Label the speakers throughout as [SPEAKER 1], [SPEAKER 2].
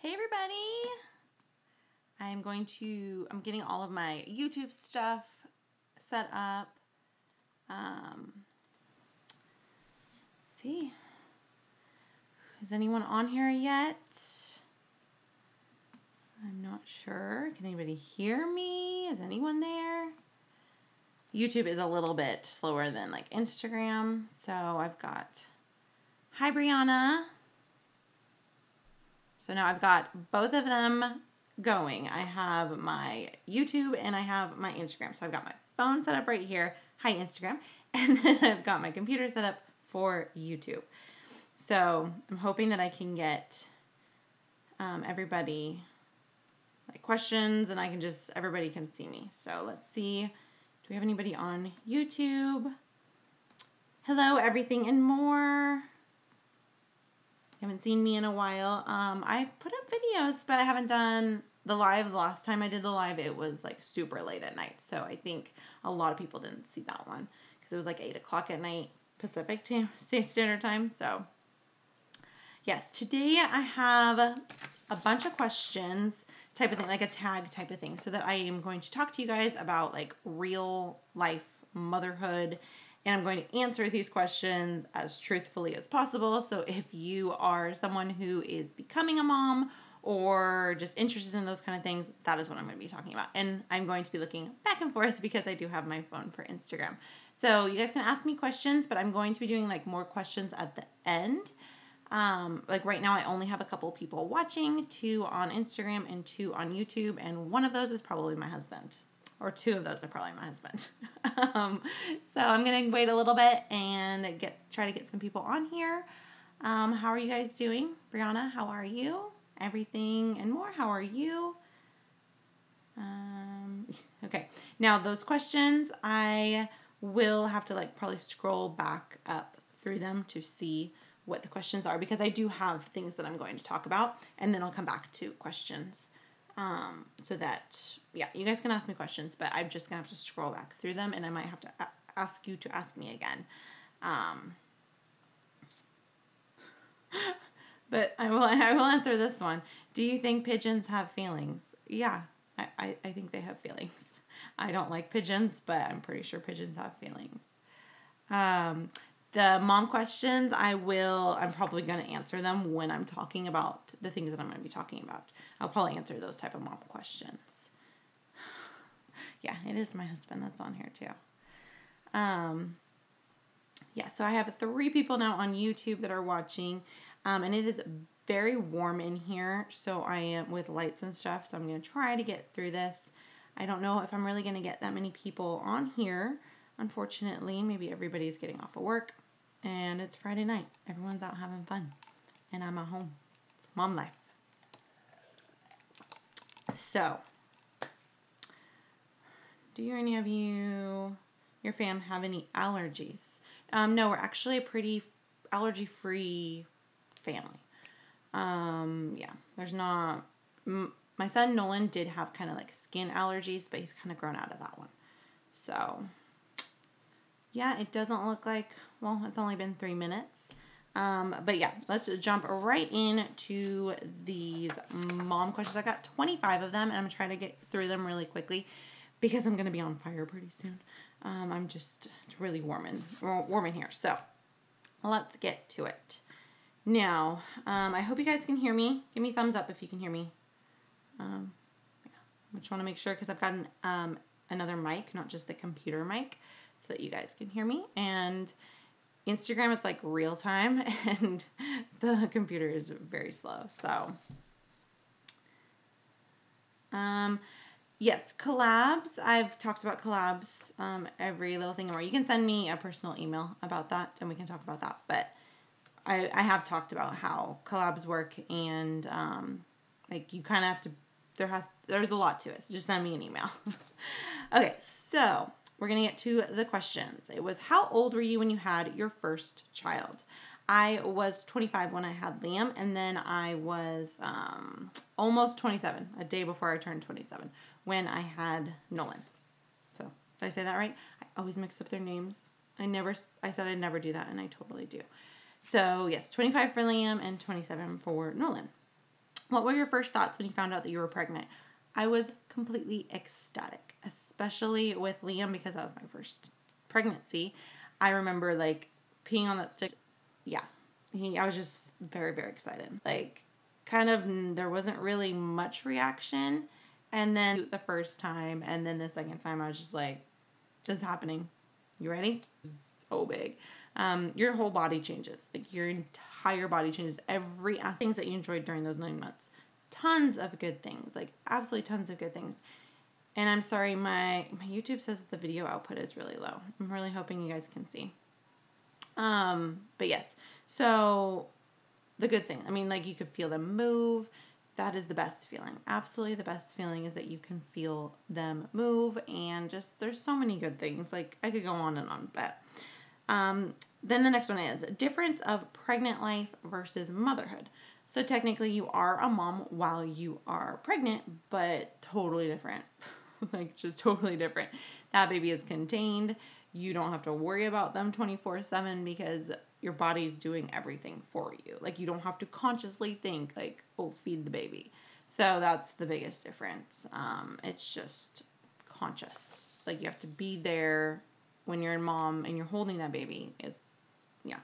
[SPEAKER 1] Hey everybody! I'm getting all of my YouTube stuff set up. See, is anyone on here yet? I'm not sure. Can anybody hear me? Is anyone there? YouTube is a little bit slower than like Instagram. So I've got, hi Brianna. So now I've got both of them going. I have my YouTube and I have my Instagram. So I've got my phone set up right here. Hi, Instagram. And then I've got my computer set up for YouTube. So I'm hoping that I can get everybody like questions and everybody can see me. So let's see. Do we have anybody on YouTube? Hello, everything and more. Haven't seen me in a while. I put up videos, but I haven't done the live. The last time I did the live, it was like super late at night. So I think a lot of people didn't see that one because it was like 8 o'clock at night Pacific Standard Time. So yes, today I have a bunch of questions type of thing, like a tag type of thing, so that I am going to talk to you guys about like real life motherhood. And I'm going to answer these questions as truthfully as possible. So if you are someone who is becoming a mom or just interested in those kind of things, that is what I'm going to be talking about. And I'm going to be looking back and forth because I do have my phone for Instagram. So you guys can ask me questions, but I'm going to be doing like more questions at the end. Like right now I only have a couple people watching, 2 on Instagram and 2 on YouTube. And one of those is probably my husband. Or 2 of those are probably my husband. So I'm going to wait a little bit and try to get some people on here. How are you guys doing? Brianna, how are you? Everything and more, how are you? Okay. Now those questions, I will have to like probably scroll back up through them to see what the questions are because I do have things that I'm going to talk about and then I'll come back to questions. So that, yeah, you guys can ask me questions, but I'm just going to have to scroll back through them and I might have to ask you to ask me again. But I will answer this one. Do you think pigeons have feelings? Yeah, I think they have feelings. I don't like pigeons, but I'm pretty sure pigeons have feelings. The mom questions, I'm probably going to answer them when I'm talking about the things that I'm going to be talking about. I'll probably answer those type of mom questions. Yeah, it is my husband that's on here too. Yeah, so I have 3 people now on YouTube that are watching, and it is very warm in here, so I am with lights and stuff, so I'm going to try to get through this. I don't know if I'm really going to get that many people on here, unfortunately. Maybe everybody's getting off of work, and it's Friday night. Everyone's out having fun, and I'm at home. It's mom life. So, do any of you, your fam, have any allergies? No, we're actually a pretty allergy-free family. Yeah, there's not. My son Nolan did have kind of like skin allergies, but he's kind of grown out of that one. So, yeah, it doesn't look like, well, it's only been 3 minutes. But yeah, let's jump right into these mom questions. I got 25 of them, and I'm going to try to get through them really quickly because I'm going to be on fire pretty soon. It's really warm in here. So let's get to it. Now, I hope you guys can hear me. Give me a thumbs up if you can hear me. I just want to make sure because I've got another mic, not just the computer mic, so that you guys can hear me. And Instagram, it's like real time, and the computer is very slow. So, yes, collabs. I've talked about collabs, every little thing more. You can send me a personal email about that, and we can talk about that. But I have talked about how collabs work, and like you kind of have to. There's a lot to it. So just send me an email. Okay, so we're gonna get to the questions. It was, how old were you when you had your first child? I was 25 when I had Liam, and then I was almost 27, a day before I turned 27, when I had Nolan. So, did I say that right? I always mix up their names. I said I'd never do that, and I totally do. So, yes, 25 for Liam and 27 for Nolan. What were your first thoughts when you found out that you were pregnant? I was completely ecstatic, especially with Liam because that was my first pregnancy. I remember like peeing on that stick. Yeah, I was just very, very excited. Like, kind of, there wasn't really much reaction. And then the first time, and then the second time, I was just like, this is happening. You ready? So big. Your whole body changes. Like, your entire body changes. Every things that you enjoyed during those 9 months. Tons of good things. Like, absolutely tons of good things. And I'm sorry, my YouTube says that the video output is really low. I'm really hoping you guys can see. But yes. So, the good thing. I mean, like, you could feel them move. That is the best feeling. Absolutely the best feeling is that you can feel them move, and just there's so many good things. Like, I could go on and on, but then the next one is difference of pregnant life versus motherhood. So technically you are a mom while you are pregnant, but totally different. Like, just totally different. That baby is contained. You don't have to worry about them 24/7 because your body's doing everything for you. Like, you don't have to consciously think like, oh, feed the baby. So that's the biggest difference. It's just conscious. Like, you have to be there when you're a mom and you're holding that baby. Is, yeah,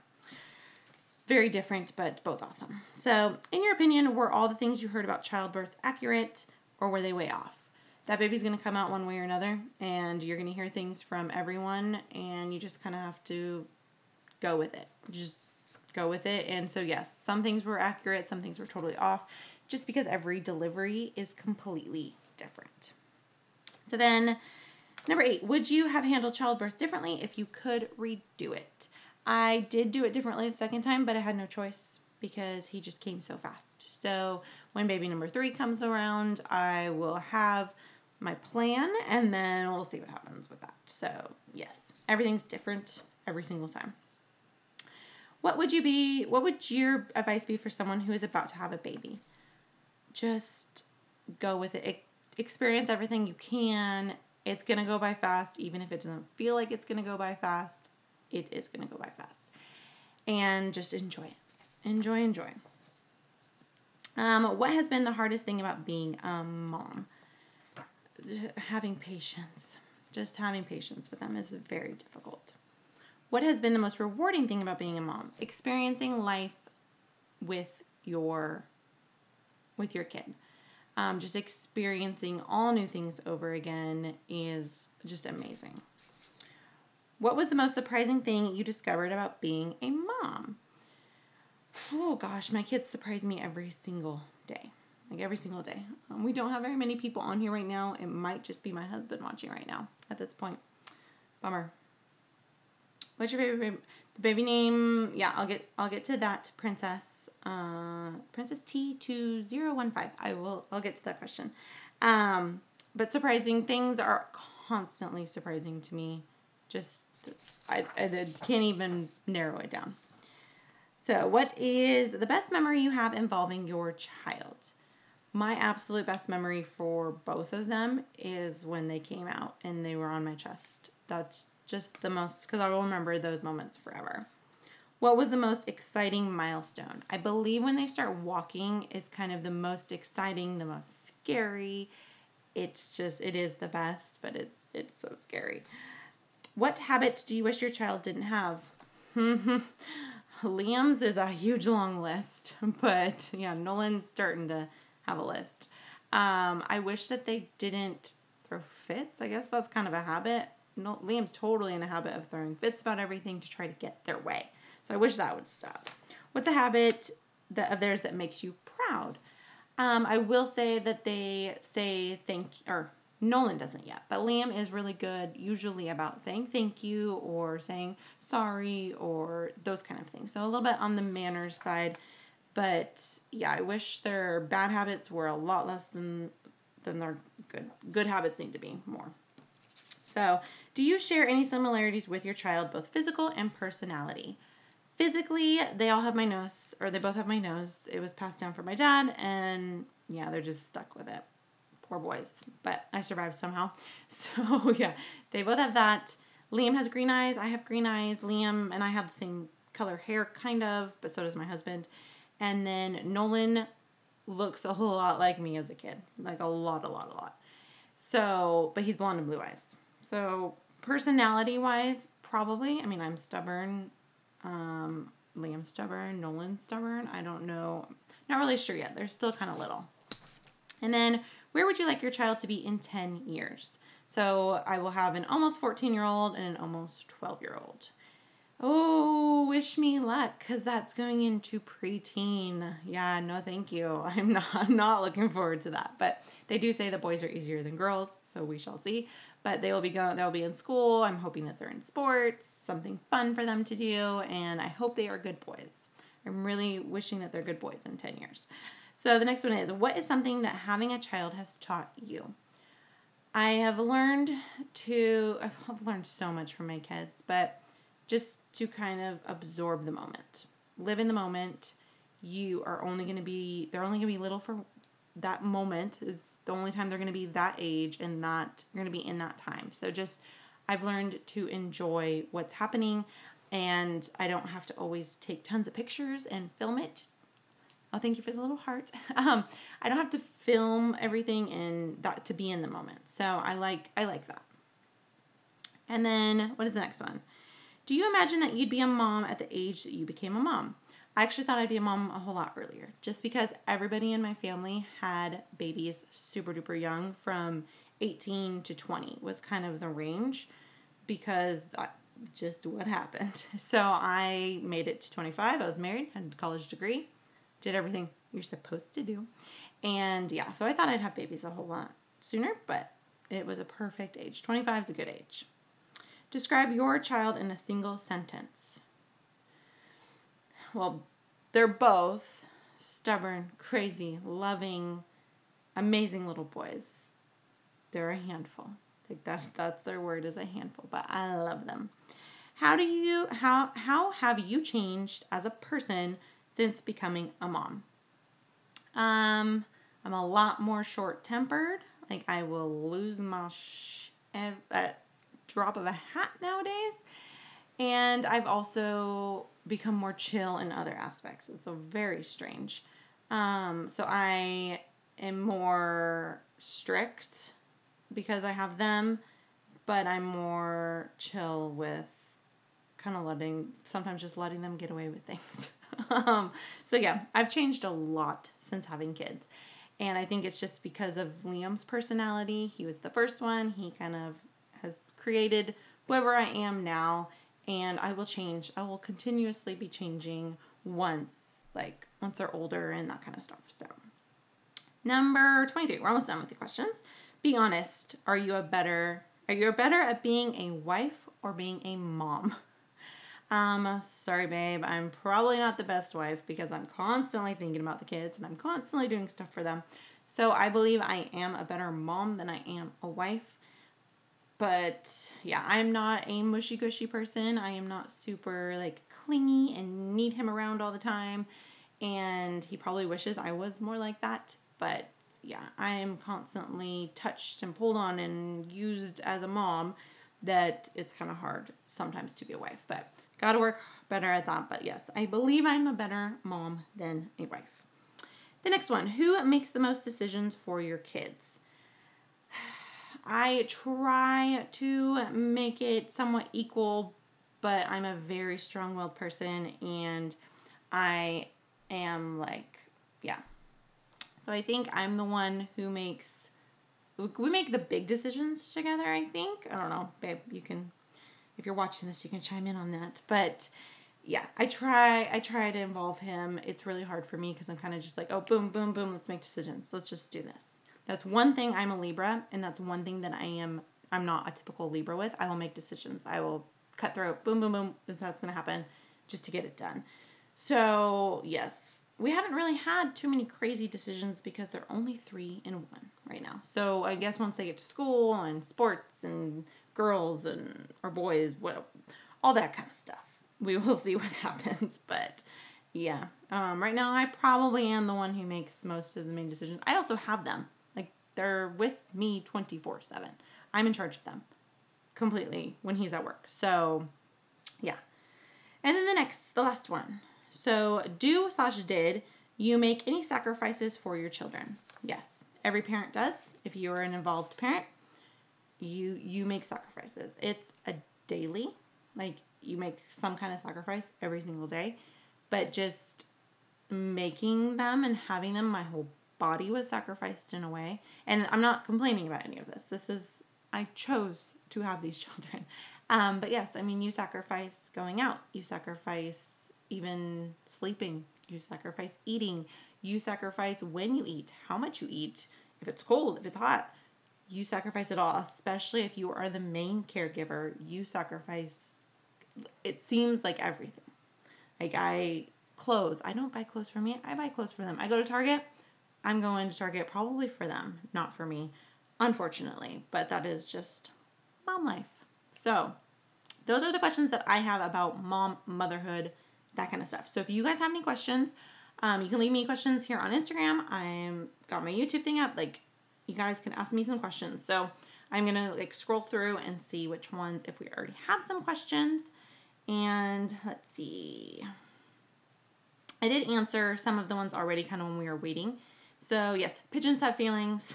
[SPEAKER 1] very different, but both awesome. So, in your opinion, were all the things you heard about childbirth accurate, or were they way off? That baby's going to come out one way or another, and you're going to hear things from everyone, and you just kind of have to go with it. Just go with it. And so, yes, some things were accurate, some things were totally off, just because every delivery is completely different. So then, number 8, would you have handled childbirth differently if you could redo it? I did do it differently the second time, but I had no choice because he just came so fast. So when baby number 3 comes around, I will have my plan, and then we'll see what happens with that. So yes, everything's different every single time. What would your advice be for someone who is about to have a baby? Just go with it. Experience everything you can. It's going to go by fast, even if it doesn't feel like it's going to go by fast. It is going to go by fast. And just enjoy it. Enjoy. What has been the hardest thing about being a mom? Having patience. Just having patience with them is very difficult. What has been the most rewarding thing about being a mom? Experiencing life with your kid. Just experiencing all new things over again is just amazing. What was the most surprising thing you discovered about being a mom? Oh gosh, my kids surprise me every single day. Like, every single day. We don't have very many people on here right now. It might just be my husband watching right now at this point. Bummer. What's your favorite baby name? Yeah, I'll get to that, Princess. Princess T2015. I'll get to that question. But surprising things are constantly surprising to me. Just I can't even narrow it down. So, what is the best memory you have involving your child? My absolute best memory for both of them is when they came out and they were on my chest. That's just the most, because I will remember those moments forever. What was the most exciting milestone? I believe when they start walking is kind of the most exciting, the most scary. It is the best, but it's so scary. What habit do you wish your child didn't have? Liam's is a huge long list, but yeah, Nolan's starting to have a list. I wish that they didn't throw fits. I guess that's kind of a habit. No, Liam's totally in a habit of throwing fits about everything to try to get their way. So I wish that would stop. What's a habit of theirs that makes you proud? I will say that they say thank you, or Nolan doesn't yet, but Liam is really good usually about saying thank you or saying sorry or those kind of things. So a little bit on the manners side, but yeah, I wish their bad habits were a lot less than their good habits need to be more. So, do you share any similarities with your child, both physical and personality? Physically, they all have my nose, or they both have my nose. It was passed down from my dad, and yeah, they're just stuck with it. Poor boys, but I survived somehow. So yeah, they both have that. Liam has green eyes. I have green eyes. Liam and I have the same color hair, kind of, but so does my husband. And then Nolan looks a whole lot like me as a kid. Like a lot. So, but he's blonde and blue eyes. So, personality wise, probably. I mean, I'm stubborn. Liam's stubborn. Nolan's stubborn. I don't know. Not really sure yet. They're still kind of little. And then, where would you like your child to be in 10 years? So, I will have an almost 14-year-old and an almost 12-year-old. Oh, wish me luck, because that's going into preteen. Yeah, no thank you. I'm not looking forward to that. But they do say that boys are easier than girls, so we shall see. But they'll be in school. I'm hoping that they're in sports, something fun for them to do, and I hope they are good boys. I'm really wishing that they're good boys in 10 years. So the next one is, what is something that having a child has taught you? I've learned so much from my kids, but just to kind of absorb the moment, live in the moment. They're only going to be little for that moment. Is the only time they're going to be that age, and that you're going to be in that time. So just, I've learned to enjoy what's happening, and I don't have to always take tons of pictures and film it. Oh, thank you for the little heart. I don't have to film everything and that to be in the moment. So I like that. And then what is the next one? Do you imagine that you'd be a mom at the age that you became a mom? I actually thought I'd be a mom a whole lot earlier, just because everybody in my family had babies super duper young, from 18 to 20 was kind of the range, because that's just what happened. So I made it to 25. I was married, had a college degree, did everything you're supposed to do. And yeah, so I thought I'd have babies a whole lot sooner, but it was a perfect age. 25 is a good age. Describe your child in a single sentence. Well, they're both stubborn, crazy, loving, amazing little boys. They're a handful. Like that's their word, is a handful, but I love them. How have you changed as a person since becoming a mom? I'm a lot more short-tempered. Like, I will lose my at drop of a hat nowadays. And I've also become more chill in other aspects. It's so very strange. So I am more strict because I have them, but I'm more chill with kind of sometimes just letting them get away with things. So yeah, I've changed a lot since having kids. And I think it's just because of Liam's personality. He was the first one. He kind of has created whoever I am now. And I will change. I will continuously be changing once they're older and that kind of stuff. So, number 23. We're almost done with the questions. Be honest. Are you better at being a wife or being a mom? Sorry, babe. I'm probably not the best wife because I'm constantly thinking about the kids and I'm constantly doing stuff for them. So I believe I am a better mom than I am a wife. But yeah, I'm not a mushy-gushy person. I am not super clingy and need him around all the time. And he probably wishes I was more like that. But yeah, I am constantly touched and pulled on and used as a mom, that it's kind of hard sometimes to be a wife. But gotta work better at that. But yes, I believe I'm a better mom than a wife. The next one, who makes the most decisions for your kids? I try to make it somewhat equal, but I'm a very strong-willed person, and I am yeah. So I think I'm the one who we make the big decisions together, I think. I don't know, babe, if you're watching this, you can chime in on that. But yeah, I try to involve him. It's really hard for me because I'm kind of just oh, boom, boom, boom, let's make decisions. Let's just do this. That's one thing. I'm a Libra, and that's one thing that I'm not a typical Libra with. I will make decisions. I will cut throat. Boom, boom, boom. That's going to happen just to get it done. So, yes. We haven't really had too many crazy decisions because they're only 3 and 1 right now. So, I guess once they get to school and sports and girls or boys, all that kind of stuff, we will see what happens. But yeah, right now I probably am the one who makes most of the main decisions. I also have them. They're with me 24/7. I'm in charge of them completely when he's at work. So, yeah. And then the last one. So, did you make any sacrifices for your children? Yes, every parent does. If you are an involved parent, you make sacrifices. It's a daily, like you make some kind of sacrifice every single day, but just making them and having them, my whole body was sacrificed in a way. And I'm not complaining about any of this. I chose to have these children. But yes, I mean, you sacrifice going out, you sacrifice even sleeping, you sacrifice eating, you sacrifice when you eat, how much you eat, if it's cold, if it's hot, you sacrifice it all, especially if you are the main caregiver. You sacrifice, it seems like everything. Like clothes, I don't buy clothes for me, I buy clothes for them. I go to Target, I'm going to Target probably for them, not for me, unfortunately, but that is just mom life. So those are the questions that I have about mom, motherhood, that kind of stuff. So if you guys have any questions, you can leave me questions here on Instagram. I'm got my YouTube thing up. Like, you guys can ask me some questions. So I'm gonna like scroll through and see which ones, if we already have some questions. And let's see. I did answer some of the ones already kind of when we were waiting. So yes, pigeons have feelings.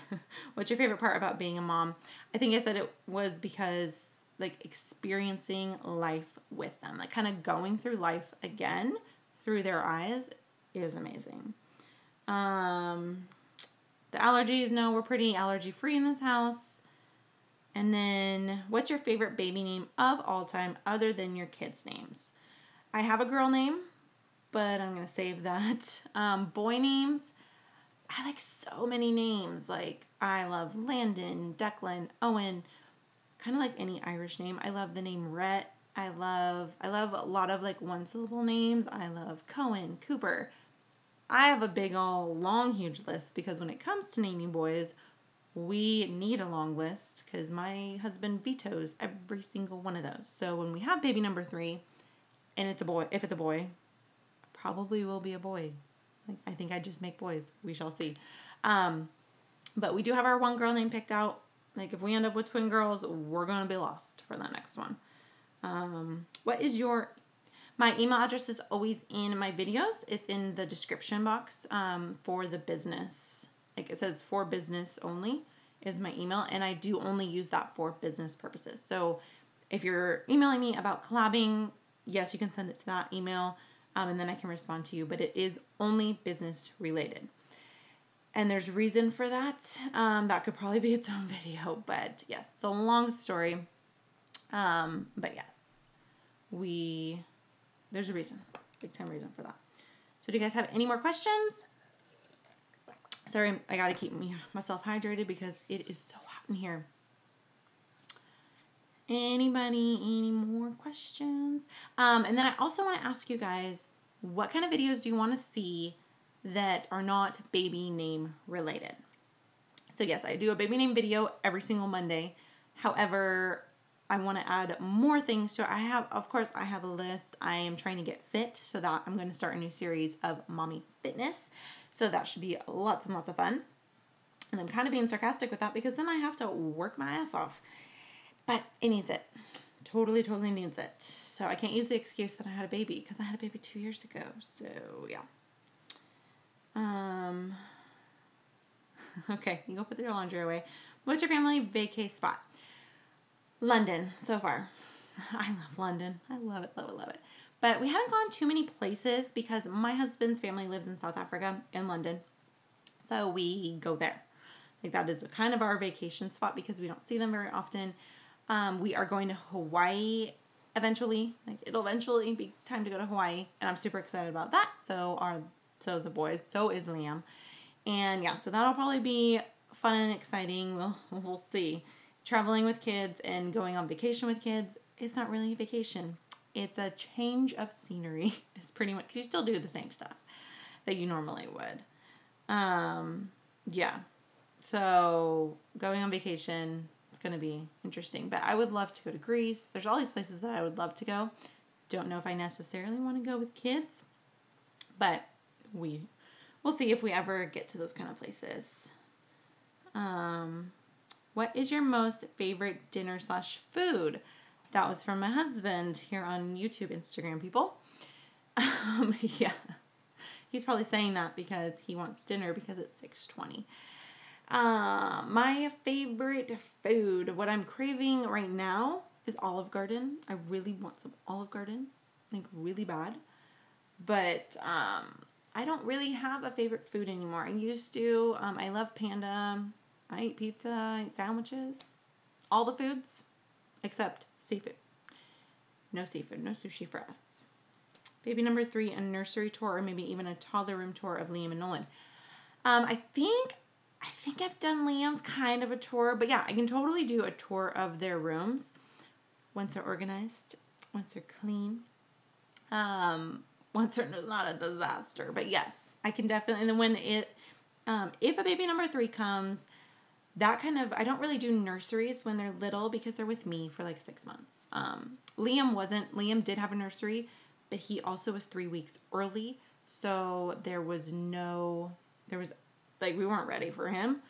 [SPEAKER 1] What's your favorite part about being a mom? I think I said it was because like experiencing life with them, like kind of going through life again through their eyes is amazing. The allergies, no, we're pretty allergy free in this house. And then, what's your favorite baby name of all time other than your kids' names? I have a girl name, but I'm going to save that. Boy names, I like so many names. Like, I love Landon, Declan, Owen, kind of like any Irish name. I love the name Rhett. I love a lot of like one syllable names. I love Cohen, Cooper. I have a big old long huge list because when it comes to naming boys, we need a long list because my husband vetoes every single one of those. So when we have baby number 3 and it's a boy, if it's a boy, probably will be a boy. Like, I think I just make boys. We shall see. But we do have our one girl name picked out. Like, if we end up with twin girls, we're going to be lost for the next one. What is my email address is always in my videos. It's in the description box for the business. Like, it says for business only is my email, and I do only use that for business purposes. So if you're emailing me about collabing, yes, you can send it to that email, and then I can respond to you, but it is only business related. And there's reason for that. That could probably be its own video, but yes, it's a long story. But yes, there's a reason, big time reason for that. So do you guys have any more questions? Sorry, I gotta keep myself hydrated because it is so hot in here. Anybody, any more questions? And then I also want to ask you guys, what kind of videos do you want to see that are not baby name related? So yes, I do a baby name video every single Monday. However, I want to add more things. So I have a list. I am trying to get fit so that I'm going to start a new series of mommy fitness. So that should be lots and lots of fun. And I'm kind of being sarcastic with that because then I have to work my ass off. But it needs it. Totally, totally needs it. So I can't use the excuse that I had a baby because I had a baby 2 years ago. So yeah. Okay, you go put your laundry away. What's your family vacay spot? London, so far. I love London. I love it, love it, love it. But we haven't gone too many places because my husband's family lives in South Africa, in London. So we go there. Like, that is kind of our vacation spot because we don't see them very often. We are going to Hawaii eventually. Like, it'll eventually be time to go to Hawaii, and I'm super excited about that. So the boys, so is Liam. And yeah, so that'll probably be fun and exciting. We'll see. Traveling with kids and going on vacation with kids, it's not really a vacation. It's a change of scenery. It's pretty much, you still do the same stuff that you normally would. Yeah. So going on vacation, it's going to be interesting. But I would love to go to Greece. There's all these places that I would love to go. Don't know if I necessarily want to go with kids, but we'll see if we ever get to those kind of places. What is your most favorite dinner/food? That was from my husband here on YouTube, Instagram, people. Yeah. He's probably saying that because he wants dinner because it's 6:20. My favorite food, what I'm craving right now is Olive Garden. I really want some Olive Garden, like really bad. But I don't really have a favorite food anymore. I used to. I love Panda. I eat pizza, I eat sandwiches, all the foods except seafood. No seafood, no sushi for us. Baby number 3, a nursery tour or maybe even a toddler room tour of Liam and Nolan. I think I've done Liam's kind of a tour, but yeah, I can totally do a tour of their rooms once they're organized, once they're clean, once they're not a disaster. But yes, I can definitely. And then when if a baby number 3 comes, that kind of, I don't really do nurseries when they're little because they're with me for like 6 months. Liam did have a nursery, but he also was 3 weeks early, so there was like, we weren't ready for him.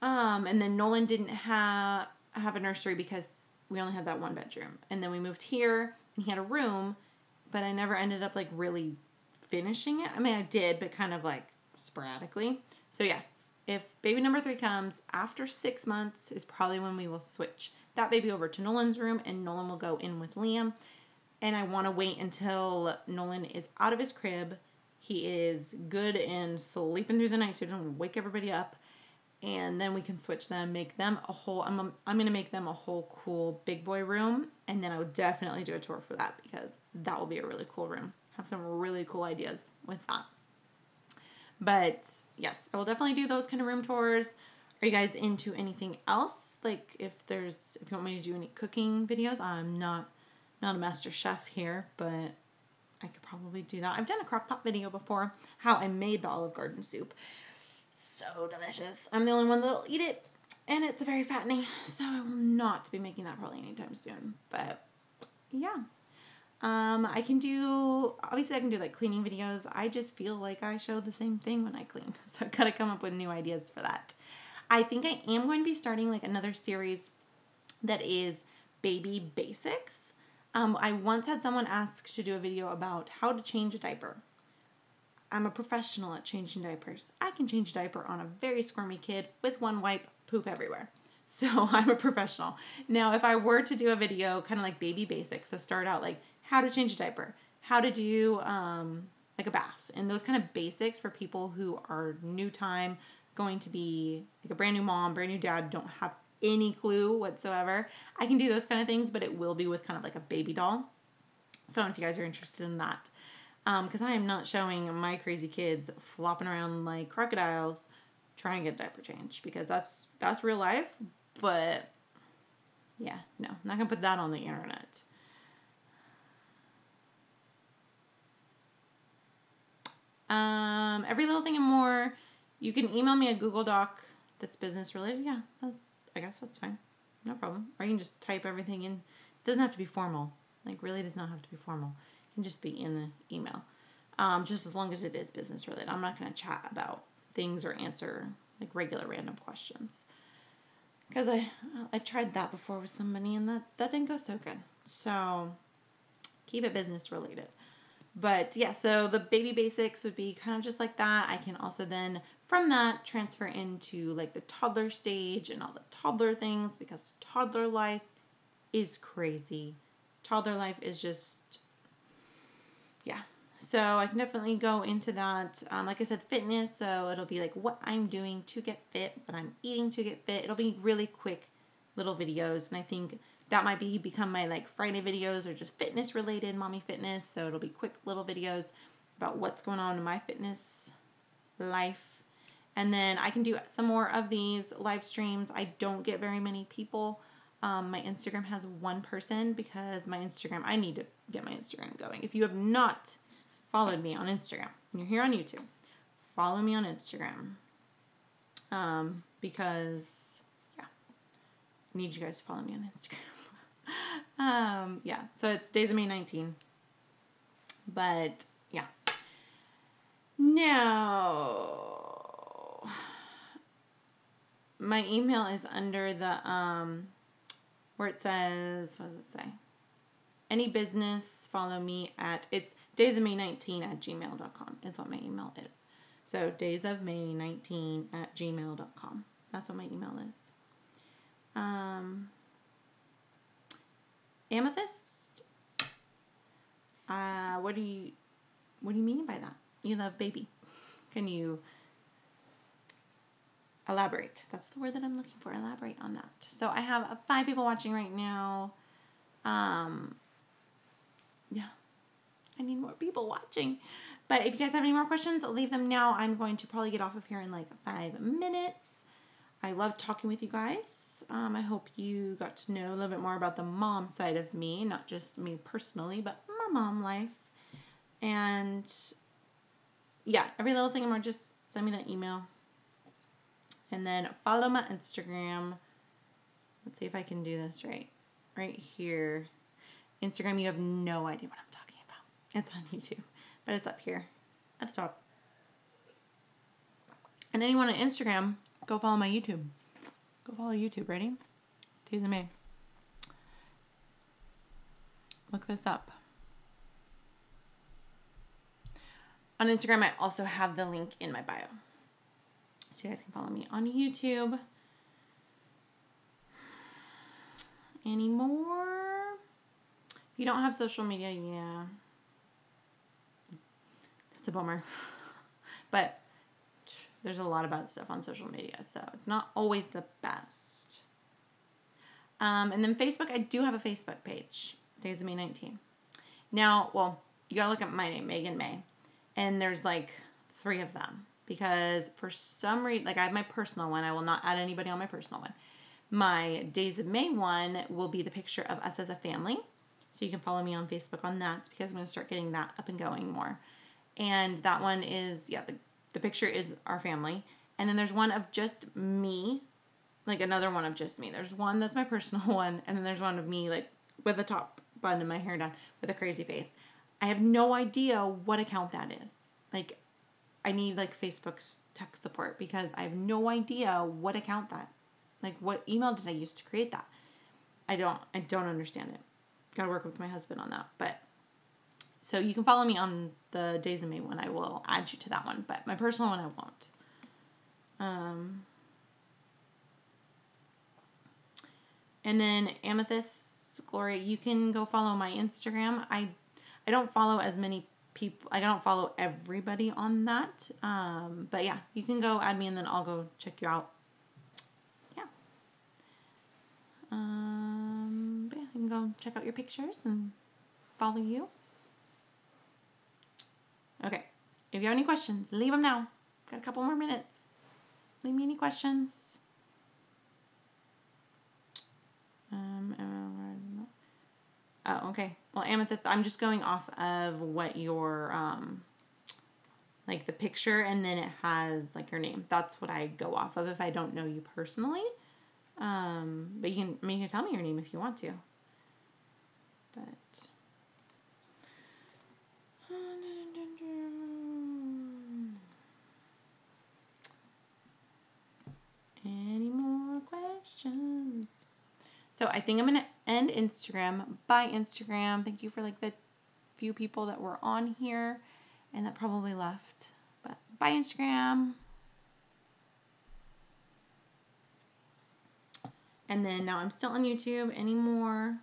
[SPEAKER 1] And then Nolan didn't have a nursery because we only had that 1 bedroom. And then we moved here and he had a room, but I never ended up like really finishing it. I mean, I did, but kind of like sporadically. So yes, if baby number 3 comes after 6 months is probably when we will switch that baby over to Nolan's room and Nolan will go in with Liam. And I want to wait until Nolan is out of his crib. He is good and sleeping through the night so he doesn't wake everybody up. And then we can switch them, make them a whole, I'm going to make them a whole cool big boy room. And then I would definitely do a tour for that because that will be a really cool room. Have some really cool ideas with that. But yes, I will definitely do those kind of room tours. Are you guys into anything else? Like if you want me to do any cooking videos, I'm not a master chef here, but I could probably do that. I've done a crock pot video before, how I made the Olive Garden soup. So delicious. I'm the only one that'll eat it, and it's very fattening, so I will not be making that probably anytime soon. But yeah, I can do like cleaning videos. I just feel like I show the same thing when I clean, so I've got to come up with new ideas for that. I think I am going to be starting like another series that is baby basics. I once had someone ask to do a video about how to change a diaper. I'm a professional at changing diapers. I can change a diaper on a very squirmy kid with 1 wipe, poop everywhere. So I'm a professional. Now, if I were to do a video kind of like baby basics, so start out like how to change a diaper, how to do like a bath, and those kind of basics for people who are new time, going to be like a brand new mom, brand new dad, don't have any clue whatsoever. I can do those kind of things, but it will be with kind of like a baby doll. So I don't know if you guys are interested in that. Because I am not showing my crazy kids flopping around like crocodiles trying to get a diaper change, because that's real life. But yeah, no, I'm not gonna put that on the internet. Every little thing and more. You can email me a Google Doc that's business related. Yeah, I guess that's fine. No problem. Or you can just type everything in. It doesn't have to be formal. Like, really does not have to be formal. It can just be in the email. Just as long as it is business related. I'm not going to chat about things or answer like regular random questions. Because I tried that before with somebody and that didn't go so good. So keep it business related. But yeah, so the baby basics would be kind of just like that. I can also then from that transfer into like the toddler stage and all the toddler things, because toddler life is crazy. Toddler life is just, yeah. So I can definitely go into that. Like I said, fitness. So it'll be like what I'm doing to get fit, what I'm eating to get fit. It'll be really quick little videos. And I think that might become my like Friday videos, or just fitness related, mommy fitness. So it'll be quick little videos about what's going on in my fitness life. And then I can do some more of these live streams. I don't get very many people. My Instagram has 1 person because I need to get my Instagram going. If you have not followed me on Instagram and you're here on YouTube, follow me on Instagram. Because, yeah, I need you guys to follow me on Instagram. Yeah, so it's Days of May 19. But, yeah. Now, my email is under the, where it says, what does it say? Any business, follow me at, it's daysofmay19@gmail.com is what my email is. So daysofmay19@gmail.com. That's what my email is. Amethyst. What do you mean by that? You love baby. Can you elaborate? That's the word that I'm looking for. Elaborate on that. So I have 5 people watching right now. Yeah, I need more people watching. But if you guys have any more questions, leave them now. I'm going to probably get off of here in like 5 minutes. I love talking with you guys. I hope you got to know a little bit more about the mom side of me, not just me personally, but my mom life. And yeah, every little thing more, just send me that email. And then follow my Instagram. Let's see if I can do this right. Right here. Instagram, you have no idea what I'm talking about. It's on YouTube, but it's up here at the top. And anyone on Instagram, go follow my YouTube. Go follow YouTube. Ready? Days of May. Look this up. On Instagram, I also have the link in my bio. So you guys can follow me on YouTube. Any more? If you don't have social media, yeah. It's a bummer. But there's a lot of bad stuff on social media, so it's not always the best. And then Facebook, I do have a Facebook page, Days of May 19. Now, well, you gotta look at my name, Megan May, and there's like 3 of them because for some reason, like I have my personal one. I will not add anybody on my personal one. My Days of May one will be the picture of us as a family, so you can follow me on Facebook on that because I'm gonna start getting that up and going more. And that one is, yeah, the picture is our family. And then there's one of just me, like another one of just me. There's one that's my personal one, and then there's one of me, like, with the top button of my hair done, with a crazy face. I have no idea what account that is. Like, I need, like, Facebook's tech support because I have no idea what account that, like, what email did I use to create that? I don't understand it. Gotta work with my husband on that, but... So you can follow me on the Days of May one. I will add you to that one, but my personal one I won't. And then Amethyst Gloria, you can go follow my Instagram. I don't follow as many people. I don't follow everybody on that. But yeah, you can go add me and then I'll go check you out. Yeah. But yeah, you can go check out your pictures and follow you. Okay, if you have any questions, leave them now. Got a couple more minutes. Leave me any questions. Oh, okay. Well, Amethyst, I'm just going off of what your, like the picture, and then it has like your name. That's what I go off of if I don't know you personally. But you can tell me your name if you want to. But... Any more questions? So I think I'm going to end Instagram. Bye, Instagram. Thank you for like the few people that were on here and that probably left. But bye, Instagram. And then now I'm still on YouTube. Any more?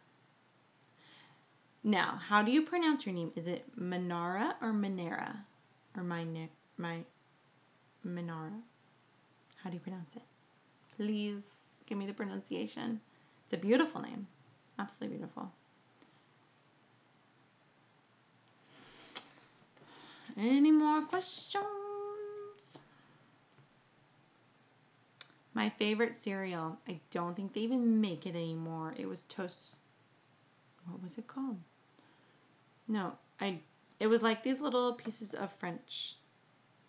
[SPEAKER 1] Now, how do you pronounce your name? Is it Manara or Manera? Or Minara? How do you pronounce it? Please give me the pronunciation. It's a beautiful name. Absolutely beautiful. Any more questions? My favorite cereal. I don't think they even make it anymore. It was Toast. What was it called? No, it was like these little pieces of French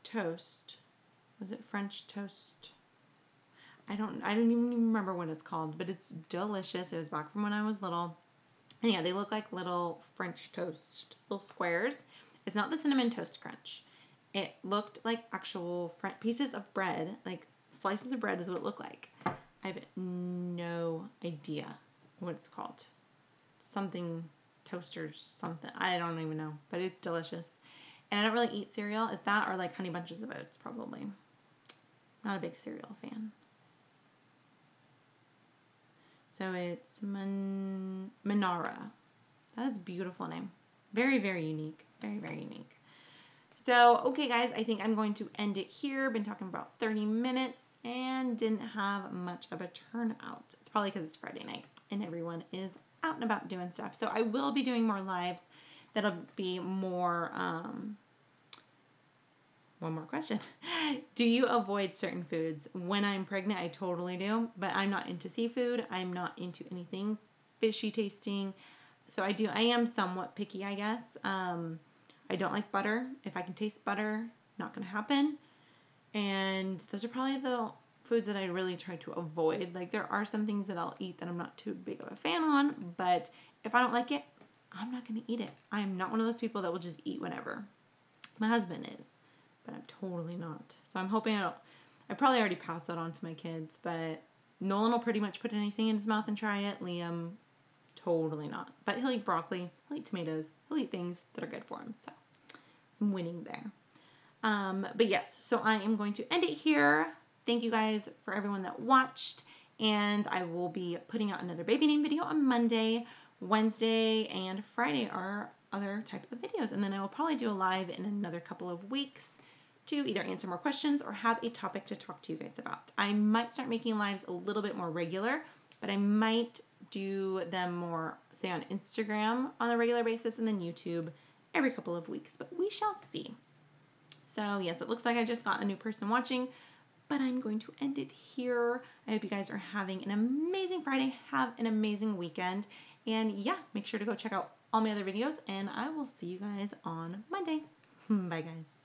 [SPEAKER 1] toast. Was it French toast? I don't even remember what it's called, but it's delicious. It was back from when I was little. And yeah, they look like little French toast, little squares. It's not the Cinnamon Toast Crunch. It looked like actual pieces of bread, like slices of bread is what it looked like. I have no idea what it's called. Something toast or something. I don't even know, but it's delicious. And I don't really eat cereal. It's that or like Honey Bunches of Oats, probably. Not a big cereal fan. So it's Manara. That is a beautiful name. Very, very unique. Very, very unique. So, okay, guys, I think I'm going to end it here. Been talking about 30 minutes and didn't have much of a turnout. It's probably because it's Friday night and everyone is out and about doing stuff. So I will be doing more lives. That'll be more, one more question. Do you avoid certain foods? When I'm pregnant, I totally do, but I'm not into seafood. I'm not into anything fishy tasting. So I am somewhat picky, I guess. I don't like butter. If I can taste butter, not going to happen. And those are probably the foods that I really try to avoid. Like, there are some things that I'll eat that I'm not too big of a fan on, but if I don't like it, I'm not going to eat it. I'm not one of those people that will just eat whatever. My husband is, but I'm totally not. So I'm hoping I probably already passed that on to my kids, but Nolan will pretty much put anything in his mouth and try it. Liam, totally not. But he'll eat broccoli, he'll eat tomatoes, he'll eat things that are good for him. So I'm winning there. But yes, so I am going to end it here. Thank you guys for everyone that watched, and I will be putting out another baby name video on Monday. Wednesday and Friday are other type of videos, and then I will probably do a live in another couple of weeks to either answer more questions or have a topic to talk to you guys about. I might start making lives a little bit more regular, but I might do them more, say, on Instagram on a regular basis and then YouTube every couple of weeks, but we shall see. So yes, it looks like I just got a new person watching, but I'm going to end it here. I hope you guys are having an amazing Friday. Have an amazing weekend. And yeah, make sure to go check out all my other videos, and I will see you guys on Monday. Bye, guys.